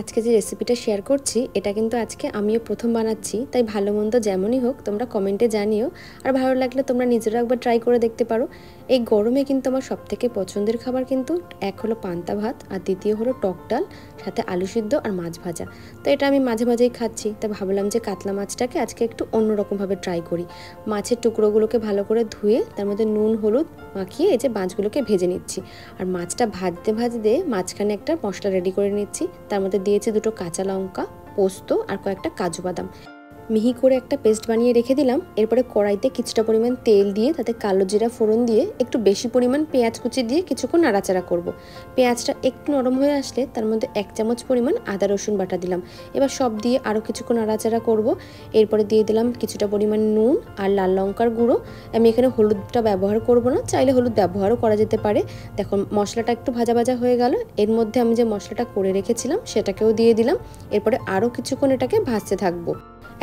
আজকে যে রেসিপিটা শেয়ার করছি এটা কিন্তু আজকে আমিও প্রথম বানাচ্ছি, তাই ভালো মন্দ যেমনই হোক তোমরা কমেন্টে জানিও। আর ভালো লাগলে তোমরা নিজেরাও একবার ট্রাই করে দেখতে পারো। এই গরমে কিন্তু আমার সবথেকে পছন্দের খাবার কিন্তু এক হলো পান্তা ভাত, আর দ্বিতীয় হলো টক ডাল, সাথে আলু সিদ্ধ আর মাছ ভাজা। তো এটা আমি মাঝে মাঝেই খাচ্ছি, তাই ভাবলাম যে কাতলা মাছটাকে আজকে একটু অন্যরকমভাবে ট্রাই করি। মাছের টুকরোগুলোকে ভালো করে ধুয়ে তার মধ্যে নুন হলুদ মাখিয়ে এই যে মাছগুলোকে ভেজে নিচ্ছি। আর মাছটা ভাজতে ভাজতে মাঝখানে একটা মশলা রেডি করে নিচ্ছি। তার মধ্যে দিয়েছি দুটো কাঁচা লঙ্কা, পোস্ত আর কয়েকটা কাজু বাদাম। মিহি করে একটা পেস্ট বানিয়ে রেখে দিলাম। এরপরে কড়াইতে কিছুটা পরিমাণ তেল দিয়ে তাতে কালো জিরা ফোড়ন দিয়ে একটু বেশি পরিমাণ পেঁয়াজ কুচি দিয়ে কিছুক্ষণ নাড়াচাড়া করব। পেঁয়াজটা একটু নরম হয়ে আসলে তার মধ্যে 1 চামচ পরিমাণ আদা রসুন বাটা দিলাম। এবার সব দিয়ে আরও কিছুক্ষণ নাড়াচাড়া করব। এরপরে দিয়ে দিলাম কিছুটা পরিমাণ নুন আর লাল লঙ্কার গুঁড়ো। আমি এখানে হলুদটা ব্যবহার করব না, চাইলে হলুদ ব্যবহারও করা যেতে পারে। দেখুন মশলাটা একটু ভাজা ভাজা হয়ে গেল। এর মধ্যে আমি যে মশলাটা করে রেখেছিলাম সেটাকেও দিয়ে দিলাম। এরপরে আরও কিছুক্ষণ এটাকে ভাজতে থাকবো।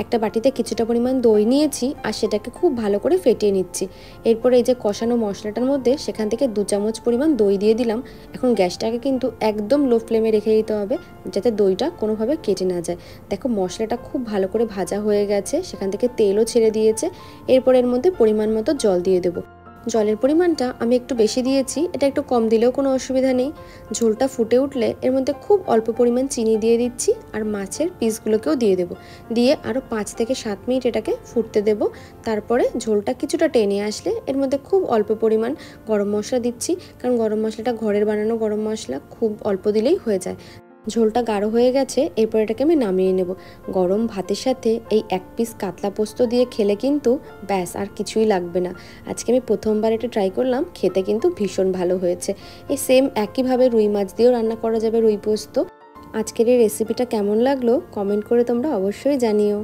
একটা বাটিতে কিছুটা পরিমাণ দই নিয়েছি আর সেটাকে খুব ভালো করে ফেটিয়ে নিচ্ছি। এরপরে এই যে কষানো মশলাটার মধ্যে সেখান থেকে 2 চামচ পরিমাণ দই দিয়ে দিলাম। এখন গ্যাসটাকে কিন্তু একদম লো ফ্লেমে রেখে দিতে হবে, যাতে দইটা কোনোভাবে কেটে না যায়। দেখো মশলাটা খুব ভালো করে ভাজা হয়ে গেছে, সেখান থেকে তেলও ছেড়ে দিয়েছে। এরপর এর মধ্যে পরিমাণ মতো জল দিয়ে দেবো। জলের পরিমাণটা আমি একটু বেশি দিয়েছি, এটা একটু কম দিলেও কোনো অসুবিধা নেই। ঝোলটা ফুটে উঠলে এর মধ্যে খুব অল্প পরিমাণ চিনি দিয়ে দিচ্ছি আর মাছের পিসগুলোকেও দিয়ে দেবো। দিয়ে আরও 5 থেকে 7 মিনিট এটাকে ফুটতে দেব। তারপরে ঝোলটা কিছুটা টেনে আসলে এর মধ্যে খুব অল্প পরিমাণ গরম মশলা দিচ্ছি, কারণ গরম মশলাটা ঘরের বানানো গরম মশলা, খুব অল্প দিলেই হয়ে যায়। ঝোলটা গাঢ় হয়ে গেছে, এরপর এটাকে আমি নামিয়ে নেব। গরম ভাতের সাথে এই 1 পিস কাতলা পোস্ত দিয়ে খেলে কিন্তু ব্যাস আর কিছুই লাগবে না। আজকে আমি প্রথমবার এটা ট্রাই করলাম, খেতে কিন্তু ভীষণ ভালো হয়েছে। এই সেম একইভাবে রুই মাছ দিয়েও রান্না করা যাবে রুই পোস্ত। আজকের এই রেসিপিটা কেমন লাগলো কমেন্ট করে তোমরা অবশ্যই জানিও।